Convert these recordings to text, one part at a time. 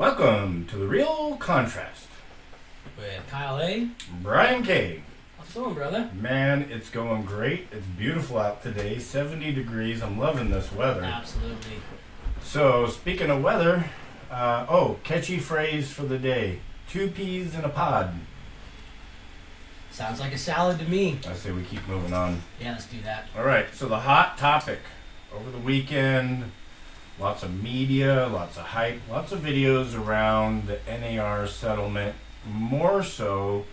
Welcome to The Real Contrast With Kyle A. Brian K. How's it going, brother? Man, it's going great. It's beautiful out today, 70 degrees. I'm loving this weather. Absolutely. So, speaking of weather, catchy phrase for the day. 2 peas in a pod. Sounds like a salad to me. I say we keep moving on. Yeah, let's do that. All right, so the hot topic over the weekend, lots of media, lots of hype, lots of videos around the NAR settlement. More so,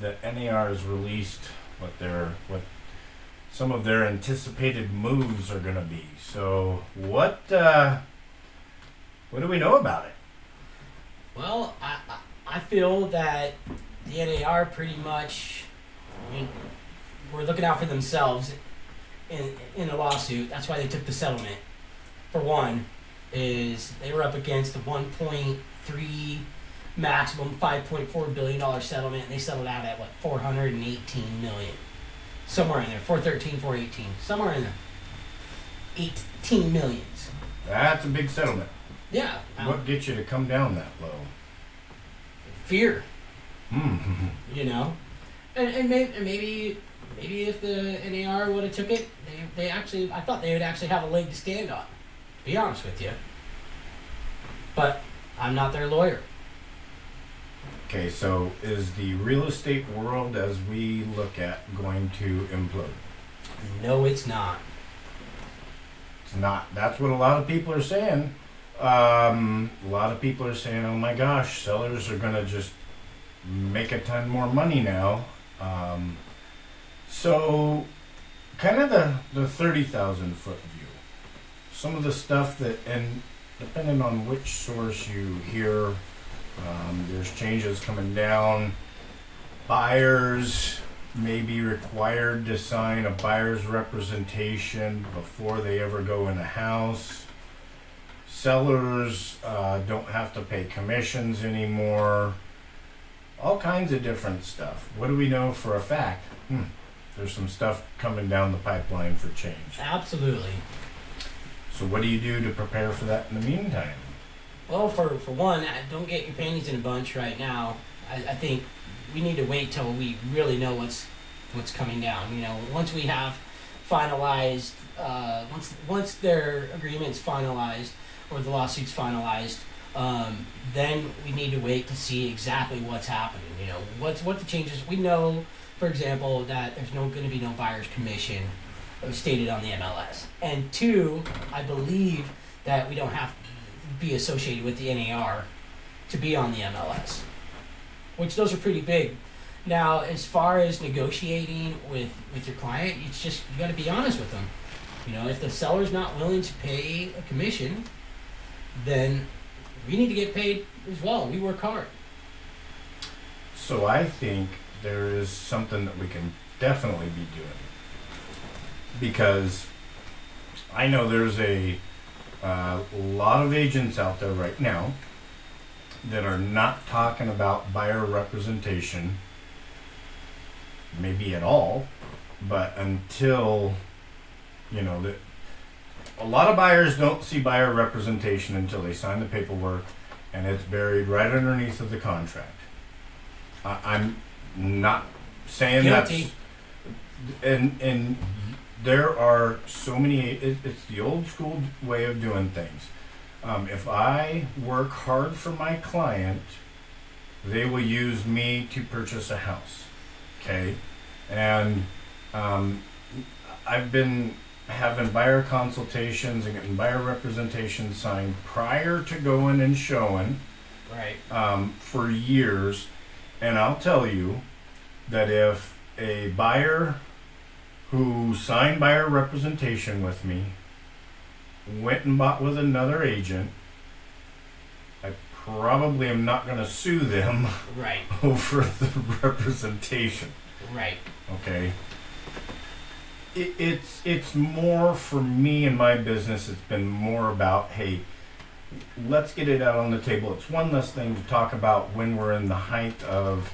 the NAR has released what some of their anticipated moves are going to be. So, what do we know about it? Well, I feel that the NAR pretty much, were looking out for themselves in a lawsuit. That's why they took the settlement. For one, is they were up against the 1.3 maximum $5.4 billion settlement, and they settled out at $418 million, somewhere in there, 413, 418, somewhere in there, 18 millions. That's a big settlement. Yeah. What gets you to come down that low? Fear. Mm-hmm. You know, and maybe if the NAR would have took it, I thought they would actually have a leg to stand on. To be honest with you, but I'm not their lawyer. Okay, so is the real estate world as we look at going to implode? No, it's not. It's not. That's what a lot of people are saying. A lot of people are saying, oh my gosh, sellers are going to just make a ton more money now. So kind of the 30,000 foot view. Some of the stuff that, and depending on which source you hear, there's changes coming down. Buyers may be required to sign a buyer's representation before they ever go in a house. Sellers don't have to pay commissions anymore. All kinds of different stuff. What do we know for a fact? There's some stuff coming down the pipeline for change. Absolutely. So what do you do to prepare for that in the meantime? Well, for one, don't get your panties in a bunch right now. I think we need to wait till we really know what's coming down. You know, once we have finalized, once their agreement's finalized or the lawsuit's finalized, then we need to wait to see exactly what's happening. You know, what the changes. We know, for example, that there's going to be no buyer's commission stated on the MLS. And two, I believe that we don't have to be associated with the NAR to be on the MLS, which those are pretty big. Now, as far as negotiating with your client, it's just, you got to be honest with them. You know, if the seller's not willing to pay a commission, then we need to get paid as well. We work hard. So I think there is something that we can definitely be doing. Because I know there's a lot of agents out there right now that are not talking about buyer representation, maybe at all, but until, that a lot of buyers don't see buyer representation until they sign the paperwork and it's buried right underneath of the contract. I'm not saying Guilty. And there are so many, it's the old school way of doing things. If I work hard for my client, they will use me to purchase a house. Okay? And I've been having buyer consultations and getting buyer representation signed prior to going and showing, right, for years. And I'll tell you that if a buyer who signed buyer representation with me went and bought with another agent, I probably am not going to sue them right, over the representation. Right. Okay. It's more for me and my business. It's been more about, hey, let's get it out on the table. It's one less thing to talk about when we're in the height of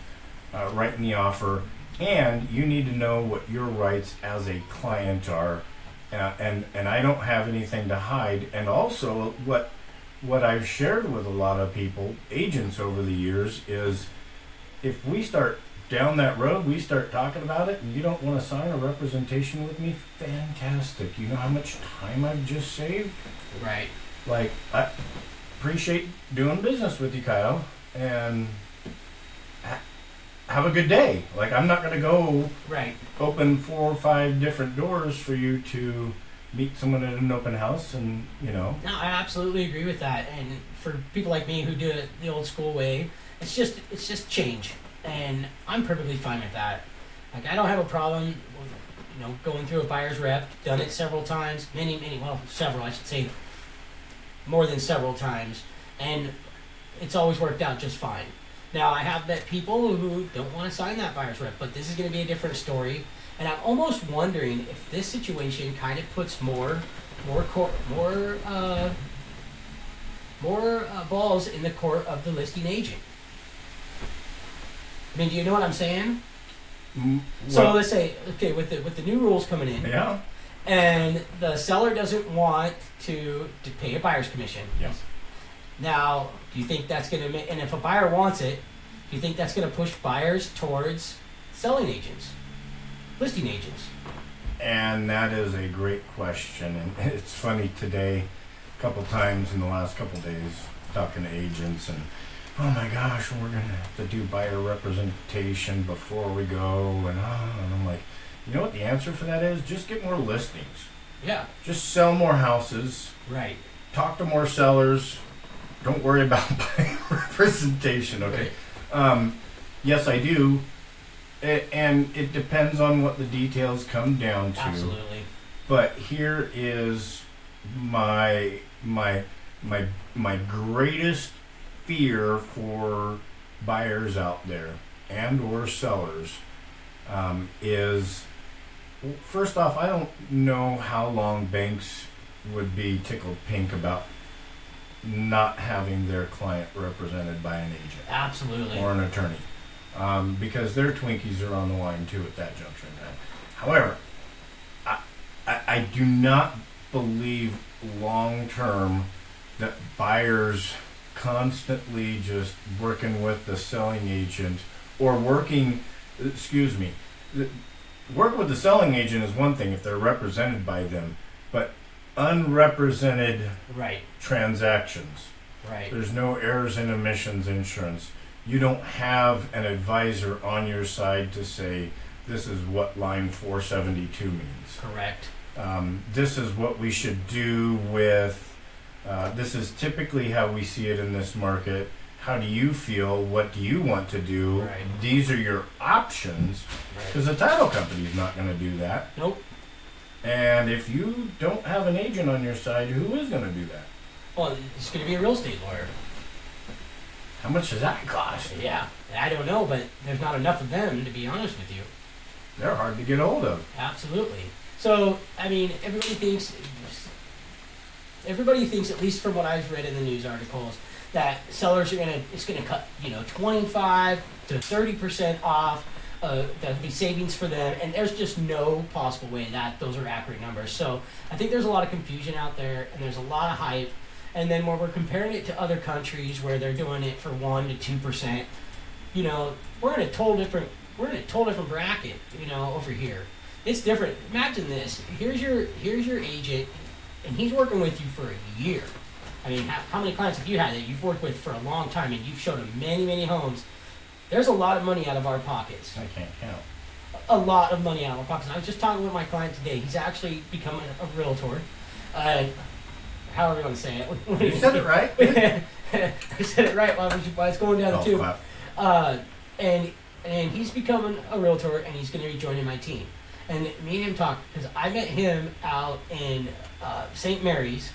writing the offer. And you need to know what your rights as a client are. And I don't have anything to hide. And also what what I've shared with a lot of people, agents over the years, is if we start down that road, we start talking about it, and you don't want to sign a representation with me, fantastic. You know how much time I've just saved? Right. Like, I appreciate doing business with you, Kyle, and have a good day. Like, I'm not going to go Right. open 4 or 5 different doors for you to meet someone at an open house, and, you know. No, I absolutely agree with that. And for people like me who do it the old school way, it's just change. And I'm perfectly fine with that. Like, I don't have a problem with, going through a buyer's rep. Done it several times, several, I should say, more than several times, and it's always worked out just fine. Now, I have met people who don't want to sign that buyer's rep, but this is going to be a different story. And I'm almost wondering if this situation kind of puts more balls in the court of the listing agent. I mean, do you know what I'm saying? So let's say, okay, with the new rules coming in, Yeah. and the seller doesn't want to pay a buyer's commission. Yes. Now, do you think that's going to make, and if a buyer wants it, do you think that's going to push buyers towards selling agents, listing agents? And that is a great question. And it's funny today, a couple times in the last couple days, talking to agents, and oh my gosh, we're going to have to do buyer representation before we go. And I'm like, you know what the answer for that is? Just get more listings. Yeah. Just sell more houses. Right. Talk to more sellers. Don't worry about buyer representation, okay? Right. Yes, I do. And it depends on what the details come down to. Absolutely. But here is my greatest fear for buyers out there and or sellers is, first off, I don't know how long banks would be tickled pink about not having their client represented by an agent. Absolutely. Or an attorney. Because their Twinkies are on the line too at that juncture. However, I do not believe long term that buyers constantly just working with the selling agent or working with the selling agent is one thing if they're represented by them, but unrepresented right transactions. Right. There's no errors and omissions insurance. You don't have an advisor on your side to say, this is what line 472 means. Correct. This is what we should do with, this is typically how we see it in this market. How do you feel? What do you want to do? Right. These are your options. Because the title company's not going to do that. Nope. And if you don't have an agent on your side, who is going to do that? Well, it's going to be a real estate lawyer. How much does that cost? Yeah, I don't know, but there's not enough of them, to be honest with you. They're hard to get hold of. Absolutely. So, I mean, everybody thinks, at least from what I've read in the news articles, that sellers it's gonna cut, 25 to 30% off. That'll be savings for them, and there's just no possible way that those are accurate numbers. So I think there's a lot of confusion out there, and there's a lot of hype. And then when we're comparing it to other countries where they're doing it for 1 to 2%, we're in a total different bracket, over here. It's different. Imagine this. Here's your agent, and he's working with you for a year. I mean, how many clients have you had that you've worked with for a long time and you've showed them many, many homes? There's a lot of money out of our pockets. I can't count. A lot of money out of our pockets. I was just talking with my client today. He's actually becoming a realtor. However you want to say it. You said it right. I said it right while it's going down the tube. And he's becoming a realtor, and he's going to be joining my team. And me and him talked, because I met him out in St. Mary's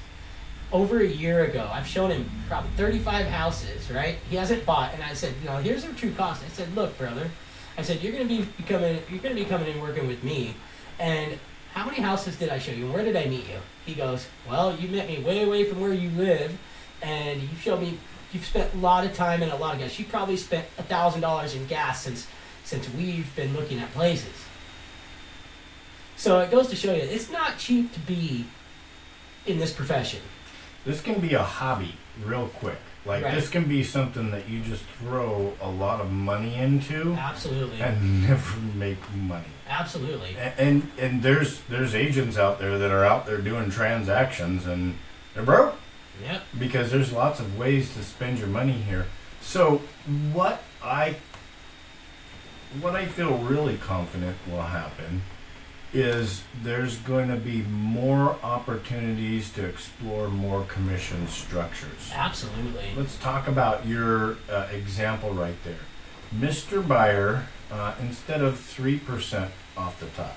over a year ago. I've shown him probably 35 houses, right? He hasn't bought, and I said, here's the true cost. I said, look, brother, I said, you're going to be coming in working with me, and how many houses did I show you, and where did I meet you? He goes, well, you met me way away from where you live, and you've showed me, you've spent a lot of time and a lot of gas. You probably spent $1,000 in gas since we've been looking at places. So it goes to show you, it's not cheap to be in this profession. This can be a hobby. real quick. Like Right. this can be something that you just throw a lot of money into Absolutely. and never make money. Absolutely. And there's agents out there that are out there doing transactions and they're broke Yep. because there's lots of ways to spend your money here. So what I feel really confident will happen is there's going to be more opportunities to explore more commission structures. Absolutely. Let's talk about your example right there. Mr. Buyer, instead of 3% off the top,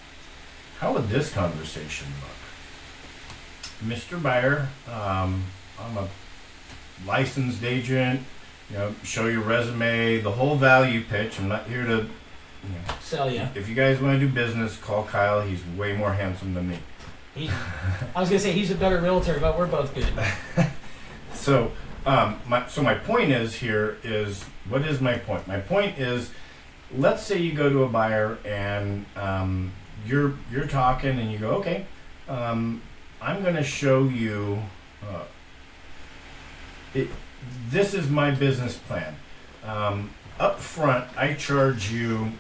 how would this conversation look? Mr. Buyer, I'm a licensed agent, show your resume, the whole value pitch. I'm not here to Sell you. If you guys want to do business, call Kyle. He's way more handsome than me. I was gonna say he's a better realtor, but we're both good. So, my point is what is my point? My point is, let's say you go to a buyer and you're talking and you go, okay, I'm going to show you. This is my business plan. Up front, I charge you.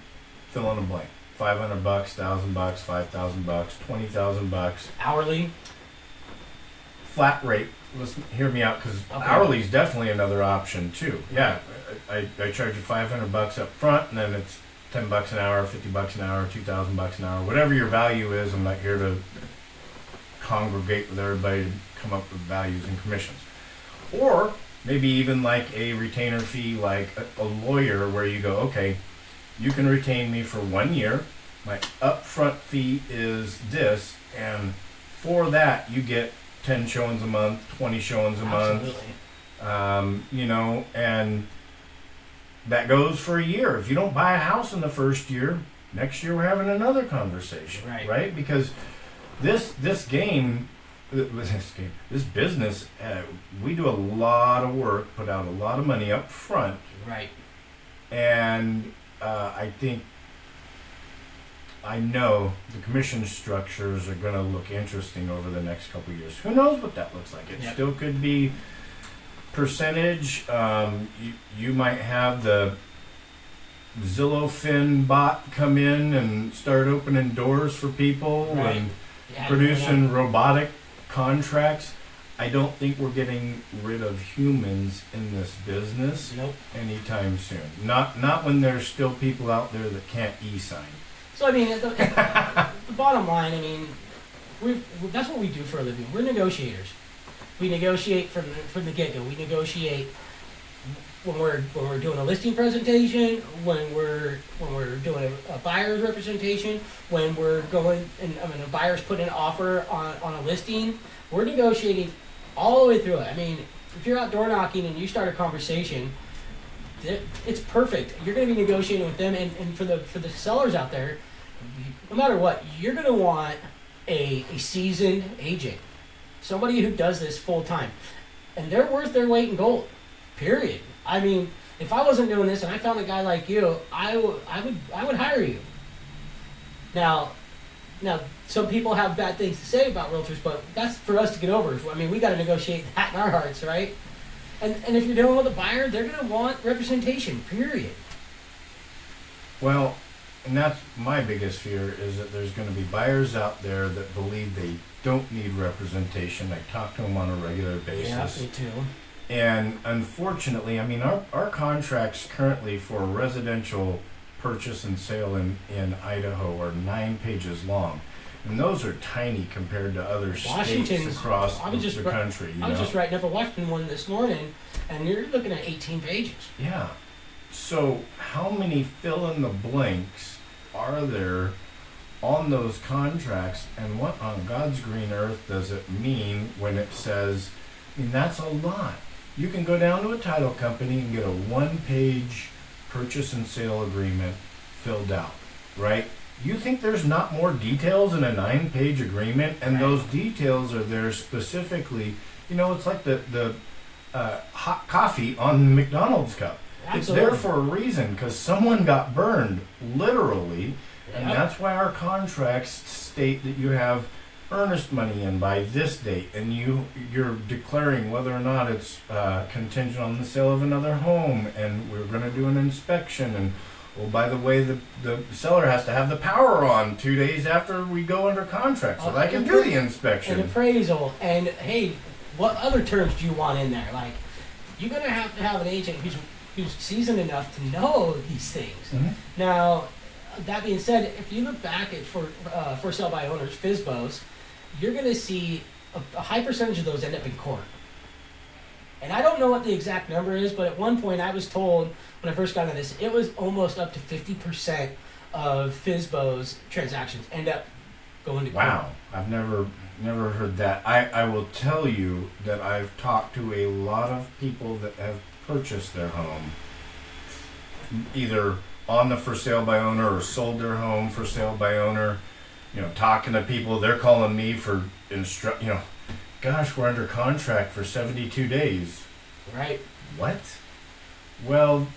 Fill in a blank. $500, $1,000, $5,000, $20,000. Hourly. Flat rate. Listen, hear me out, because Okay. hourly is definitely another option too. Yeah, I charge you $500 up front, and then it's $10 an hour, $50 an hour, $2,000 an hour, whatever your value is. I'm not here to congregate with everybody to come up with values and commissions. Or maybe even like a retainer fee, like a lawyer, where you go, okay, you can retain me for 1 year. My upfront fee is this, and for that you get 10 showings a month, 20 showings a Absolutely. month. And that goes for a year. If you don't buy a house in the first year, next year we're having another conversation, right? Because this business, we do a lot of work, put out a lot of money up front, Right. and I know the commission structures are going to look interesting over the next couple of years. Who knows what that looks like? It Yep. still could be percentage. You might have the Zillow Fin bot come in and start opening doors for people Right. and Yeah, producing robotic contracts. I don't think we're getting rid of humans in this business Nope. anytime soon. Not when there's still people out there that can't e-sign. So I mean, the bottom line, I mean, that's what we do for a living. We're negotiators. We negotiate from the get-go. We negotiate when we're doing a listing presentation, when we're doing a buyer's representation, when we're going and a buyer's putting an offer on a listing. We're negotiating all the way through it. I mean, if you're out door knocking and you start a conversation, it's perfect. You're going to be negotiating with them, and for the sellers out there, no matter what, you're going to want a seasoned agent, somebody who does this full time, and they're worth their weight in gold. Period. I mean, if I wasn't doing this and I found a guy like you, I would hire you. Now, some people have bad things to say about realtors, but that's for us to get over. I mean, we got to negotiate that in our hearts, right? And if you're dealing with a buyer, they're going to want representation, period. Well, and that's my biggest fear, is that there's going to be buyers out there that believe they don't need representation. I talk to them on a regular basis. Yeah, me too. And unfortunately, I mean, our contracts currently for residential purchase and sale in Idaho are 9 pages long. And those are tiny compared to other states across the country. I was just writing up a Washington one this morning, and you're looking at 18 pages. Yeah. So how many fill in the blanks are there on those contracts, and what on God's green earth does it mean when it says, I mean, that's a lot. You can go down to a title company and get a 1-page purchase and sale agreement filled out, right? You think there's not more details in a 9-page agreement, and Right. those details are there specifically. It's like the hot coffee on the McDonald's cup. Absolutely. It's there for a reason, because someone got burned, literally, and Yep. that's why our contracts state that you have earnest money in by this date, and you're declaring whether or not it's contingent on the sale of another home, and we're going to do an inspection, and oh, by the way, the seller has to have the power on 2 days after we go under contract, so I can do the inspection. An appraisal, and hey, what other terms do you want in there? Like, you're going to have an agent who's seasoned enough to know these things. Mm-hmm. Now, that being said, if you look back at for sale by owners, FSBOs, you're going to see a high percentage of those end up in court. And I don't know what the exact number is, but at one point I was told when I first got into this, it was almost up to 50% of FSBOs transactions end up going to court. Wow, I've never heard that. I will tell you that I've talked to a lot of people that have purchased their home, either on the for sale by owner or sold their home for sale by owner. You know, talking to people, they're calling me for gosh, we're under contract for 72 days. Right. What? Well,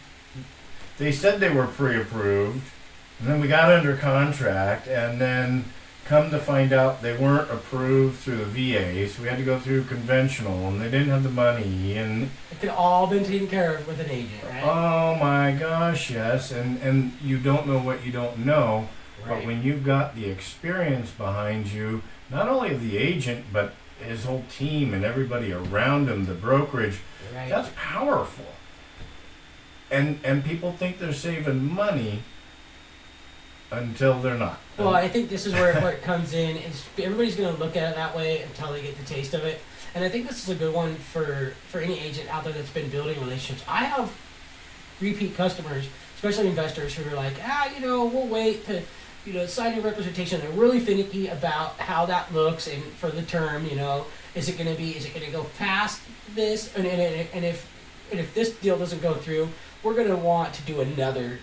they said they were pre-approved, and then we got under contract, and then come to find out they weren't approved through the VA, so we had to go through conventional, and they didn't have the money, and it could all been taken care of with an agent, right? Oh my gosh, yes, and you don't know what you don't know, Right. But when you've got the experience behind you, not only of the agent, but his whole team and everybody around him, the brokerage, Right. that's powerful. And people think they're saving money until they're not. Well, I think this is where it comes in. Is everybody's going to look at it that way until they get the taste of it. And I think this is a good one for any agent out there that's been building relationships. I have repeat customers, especially investors, who are like, we'll wait to, sign your representation. They're really finicky about how that looks and for the term, is it going to go past this? And if this deal doesn't go through, we're going to want to do another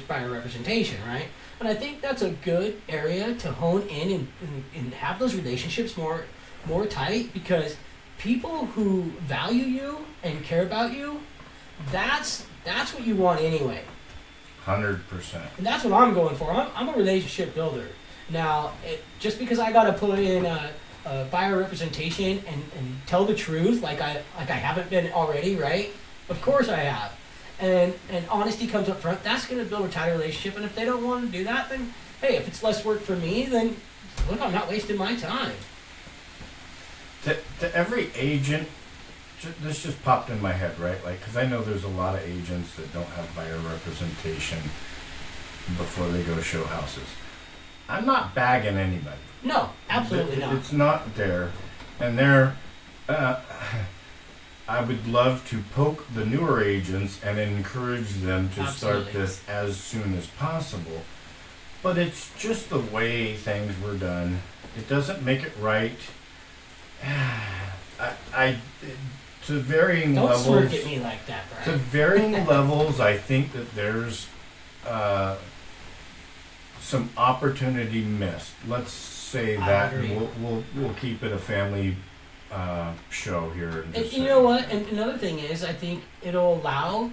buyer representation, right? And I think that's a good area to hone in and have those relationships more tight, because people who value you and care about you, that's what you want anyway. 100%. And that's what I'm going for. I'm a relationship builder. Now, just because I got to put in a buyer representation and tell the truth, like I haven't been already, right? Of course I have. And honesty comes up front. That's going to build a tighter relationship. And if they don't want to do that, then hey, if it's less work for me, then look, I'm not wasting my time. To every agent, this just popped in my head, right? Like, because I know there's a lot of agents that don't have buyer representation before they go show houses. I'm not bagging anybody. No, absolutely not. It's not there. And I would love to poke the newer agents and encourage them to start this as soon as possible. But it's just the way things were done. It doesn't make it right. To varying levels. Don't smirk at me like that, Brian. To varying levels, I think that there's some opportunity missed. Let's say that, and we'll keep it a family show here. And you know what? And another thing is, I think it'll allow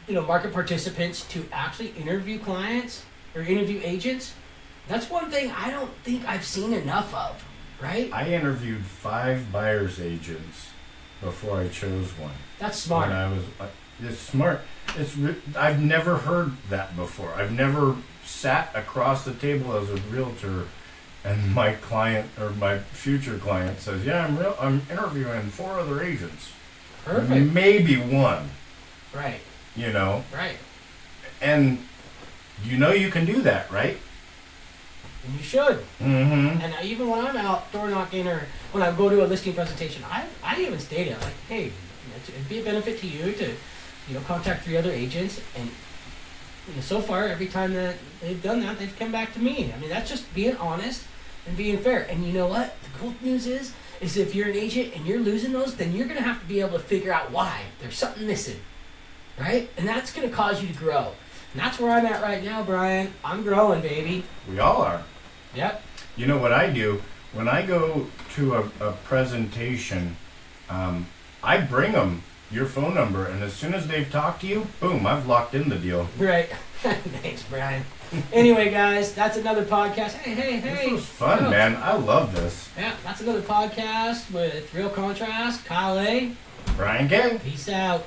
market participants to actually interview clients or interview agents. That's one thing I don't think I've seen enough of, right? I interviewed 5 buyer's agents before I chose one. That's smart. It's smart. I've never heard that before. I've never sat across the table as a realtor and my client or my future client says, "Yeah, I'm interviewing 4 other agents." Perfect. Maybe one. Right. Right. And you can do that, right? And you should. Mm-hmm. And even when I'm out door knocking or when I go to a listing presentation, I even state it like, hey, it'd be a benefit to you to, contact 3 other agents. And so far, every time that they've done that, they've come back to me. I mean, that's just being honest and being fair. And you know what? The cool news is if you're an agent and you're losing those, then you're going to have to be able to figure out why. There's something missing, right? And that's going to cause you to grow. And that's where I'm at right now, Brian. I'm growing, baby. We all are. Yep. You know what I do? When I go to a presentation, I bring them your phone number, and as soon as they've talked to you, boom, I've locked in the deal. Right. Thanks, Brian. Anyway, guys, that's another podcast. Hey. This was fun, man. I love this. Yeah, that's another podcast with Real Contrast, Kyle A. Brian K. Peace out.